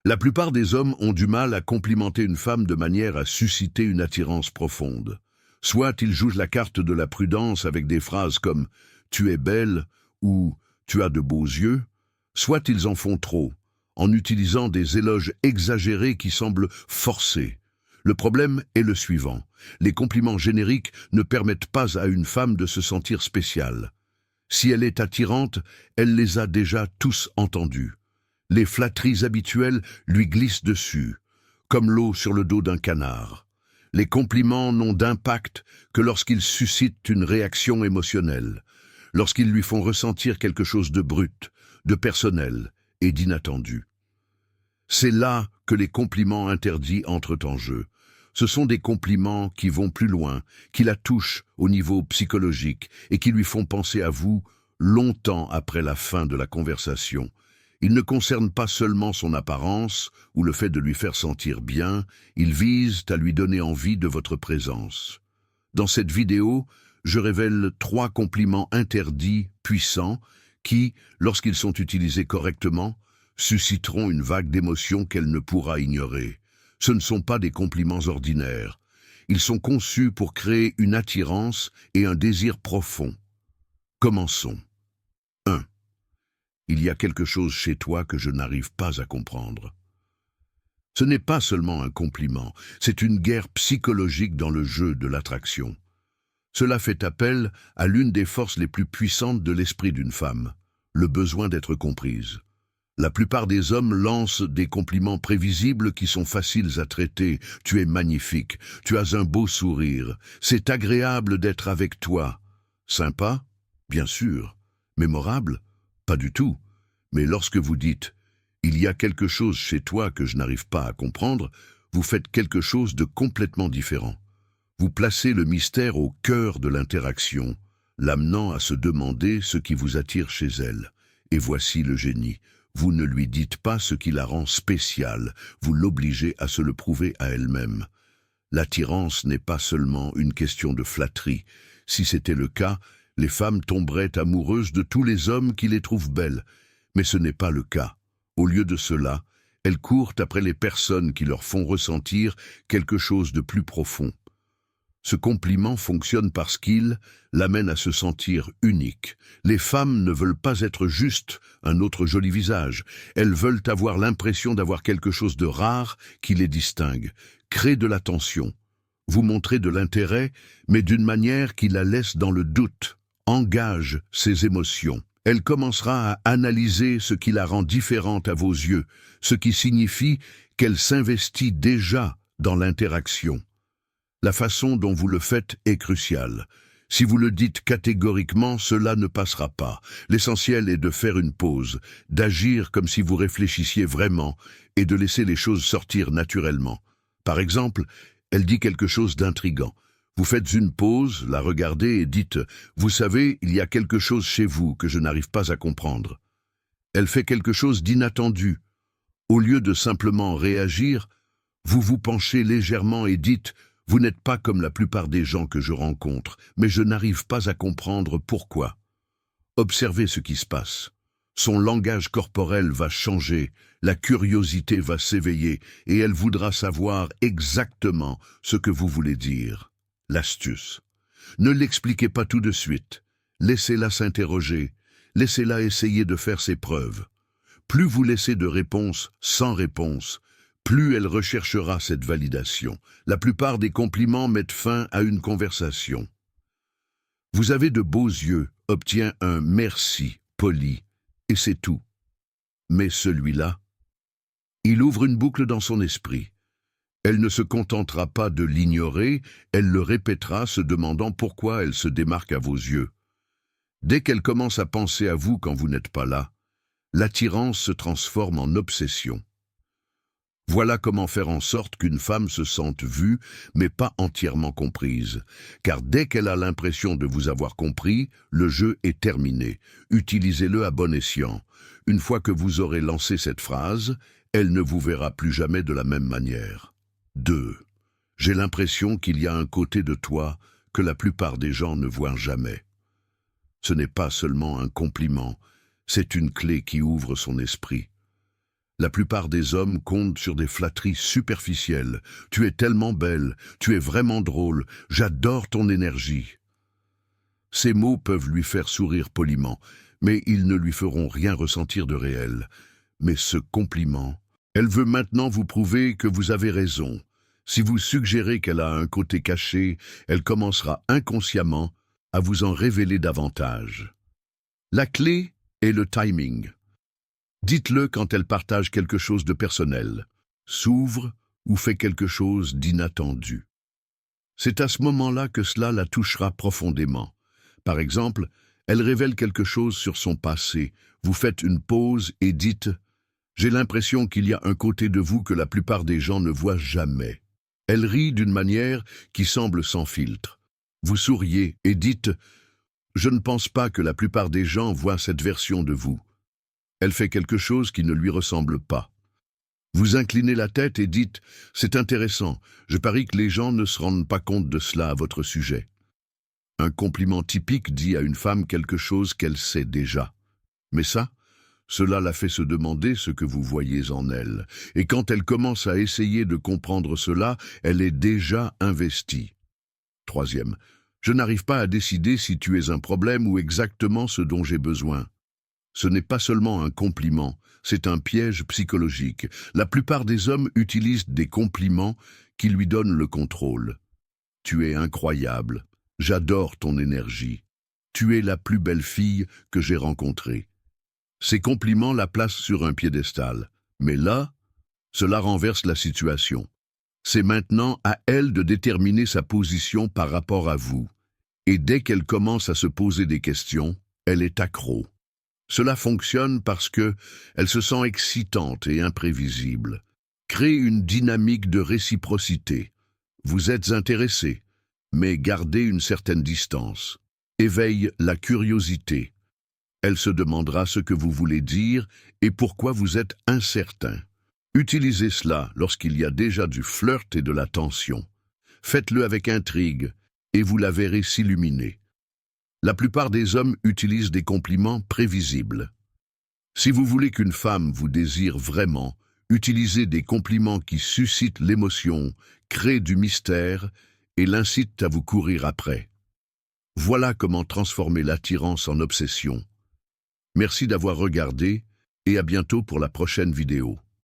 La plupart des hommes ont du mal à complimenter une femme de manière à susciter une attirance profonde. Soit ils jouent la carte de la prudence avec des phrases comme « tu es belle » ou « tu as de beaux yeux », soit ils en font trop, en utilisant des éloges exagérés qui semblent forcés. Le problème est le suivant. Les compliments génériques ne permettent pas à une femme de se sentir spéciale. Si elle est attirante, elle les a déjà tous entendus. Les flatteries habituelles lui glissent dessus, comme l'eau sur le dos d'un canard. Les compliments n'ont d'impact que lorsqu'ils suscitent une réaction émotionnelle, lorsqu'ils lui font ressentir quelque chose de brut, de personnel et d'inattendu. C'est là que les compliments interdits entrent en jeu. Ce sont des compliments qui vont plus loin, qui la touchent au niveau psychologique et qui lui font penser à vous longtemps après la fin de la conversation. Ils ne concernent pas seulement son apparence ou le fait de lui faire sentir bien, ils visent à lui donner envie de votre présence. Dans cette vidéo, je révèle 3 compliments interdits puissants qui, lorsqu'ils sont utilisés correctement, susciteront une vague d'émotions qu'elle ne pourra ignorer. Ce ne sont pas des compliments ordinaires. Ils sont conçus pour créer une attirance et un désir profond. Commençons. 1. Il y a quelque chose chez toi que je n'arrive pas à comprendre. Ce n'est pas seulement un compliment, c'est une guerre psychologique dans le jeu de l'attraction. Cela fait appel à l'une des forces les plus puissantes de l'esprit d'une femme, le besoin d'être comprise. La plupart des hommes lancent des compliments prévisibles qui sont faciles à traiter. Tu es magnifique, tu as un beau sourire, c'est agréable d'être avec toi. Sympa? Bien sûr. Mémorable? Pas du tout. Mais lorsque vous dites « il y a quelque chose chez toi que je n'arrive pas à comprendre », vous faites quelque chose de complètement différent. Vous placez le mystère au cœur de l'interaction, l'amenant à se demander ce qui vous attire chez elle. Et voici le génie. Vous ne lui dites pas ce qui la rend spéciale, vous l'obligez à se le prouver à elle-même. L'attirance n'est pas seulement une question de flatterie. Si c'était le cas, les femmes tomberaient amoureuses de tous les hommes qui les trouvent belles. Mais ce n'est pas le cas. Au lieu de cela, elles courent après les personnes qui leur font ressentir quelque chose de plus profond. Ce compliment fonctionne parce qu'il l'amène à se sentir unique. Les femmes ne veulent pas être juste un autre joli visage. Elles veulent avoir l'impression d'avoir quelque chose de rare qui les distingue. Crée de l'attention. Vous montrez de l'intérêt, mais d'une manière qui la laisse dans le doute. Engage ses émotions. Elle commencera à analyser ce qui la rend différente à vos yeux, ce qui signifie qu'elle s'investit déjà dans l'interaction. La façon dont vous le faites est cruciale. Si vous le dites catégoriquement, cela ne passera pas. L'essentiel est de faire une pause, d'agir comme si vous réfléchissiez vraiment et de laisser les choses sortir naturellement. Par exemple, elle dit quelque chose d'intriguant. Vous faites une pause, la regardez et dites « Vous savez, il y a quelque chose chez vous que je n'arrive pas à comprendre ». Elle fait quelque chose d'inattendu. Au lieu de simplement réagir, vous vous penchez légèrement et dites « Vous n'êtes pas comme la plupart des gens que je rencontre, mais je n'arrive pas à comprendre pourquoi ». Observez ce qui se passe. Son langage corporel va changer, la curiosité va s'éveiller et elle voudra savoir exactement ce que vous voulez dire. L'astuce. Ne l'expliquez pas tout de suite. Laissez-la s'interroger. Laissez-la essayer de faire ses preuves. Plus vous laissez de réponses sans réponse, plus elle recherchera cette validation. La plupart des compliments mettent fin à une conversation. Vous avez de beaux yeux, obtient un merci poli, et c'est tout. Mais celui-là, il ouvre une boucle dans son esprit. Elle ne se contentera pas de l'ignorer, elle le répétera se demandant pourquoi elle se démarque à vos yeux. Dès qu'elle commence à penser à vous quand vous n'êtes pas là, l'attirance se transforme en obsession. Voilà comment faire en sorte qu'une femme se sente vue, mais pas entièrement comprise. Car dès qu'elle a l'impression de vous avoir compris, le jeu est terminé. Utilisez-le à bon escient. Une fois que vous aurez lancé cette phrase, elle ne vous verra plus jamais de la même manière. 2. J'ai l'impression qu'il y a un côté de toi que la plupart des gens ne voient jamais. Ce n'est pas seulement un compliment, c'est une clé qui ouvre son esprit. La plupart des hommes comptent sur des flatteries superficielles. Tu es tellement belle, tu es vraiment drôle, j'adore ton énergie. Ces mots peuvent lui faire sourire poliment, mais ils ne lui feront rien ressentir de réel. Mais ce compliment, elle veut maintenant vous prouver que vous avez raison. Si vous suggérez qu'elle a un côté caché, elle commencera inconsciemment à vous en révéler davantage. La clé est le timing. Dites-le quand elle partage quelque chose de personnel, s'ouvre ou fait quelque chose d'inattendu. C'est à ce moment-là que cela la touchera profondément. Par exemple, elle révèle quelque chose sur son passé. Vous faites une pause et dites « J'ai l'impression qu'il y a un côté de vous que la plupart des gens ne voient jamais. » Elle rit d'une manière qui semble sans filtre. Vous souriez et dites « Je ne pense pas que la plupart des gens voient cette version de vous. » Elle fait quelque chose qui ne lui ressemble pas. Vous inclinez la tête et dites « C'est intéressant, je parie que les gens ne se rendent pas compte de cela à votre sujet. » Un compliment typique dit à une femme quelque chose qu'elle sait déjà. Mais ça, cela la fait se demander ce que vous voyez en elle. Et quand elle commence à essayer de comprendre cela, elle est déjà investie. Troisième, je n'arrive pas à décider si tu es un problème ou exactement ce dont j'ai besoin. Ce n'est pas seulement un compliment, c'est un piège psychologique. La plupart des hommes utilisent des compliments qui lui donnent le contrôle. Tu es incroyable. J'adore ton énergie. Tu es la plus belle fille que j'ai rencontrée. Ces compliments la placent sur un piédestal. Mais là, cela renverse la situation. C'est maintenant à elle de déterminer sa position par rapport à vous. Et dès qu'elle commence à se poser des questions, elle est accro. Cela fonctionne parce que elle se sent excitante et imprévisible. Crée une dynamique de réciprocité. Vous êtes intéressé, mais gardez une certaine distance. Éveille la curiosité. Elle se demandera ce que vous voulez dire et pourquoi vous êtes incertain. Utilisez cela lorsqu'il y a déjà du flirt et de la tension. Faites-le avec intrigue et vous la verrez s'illuminer. La plupart des hommes utilisent des compliments prévisibles. Si vous voulez qu'une femme vous désire vraiment, utilisez des compliments qui suscitent l'émotion, créent du mystère et l'incitent à vous courir après. Voilà comment transformer l'attirance en obsession. Merci d'avoir regardé et à bientôt pour la prochaine vidéo.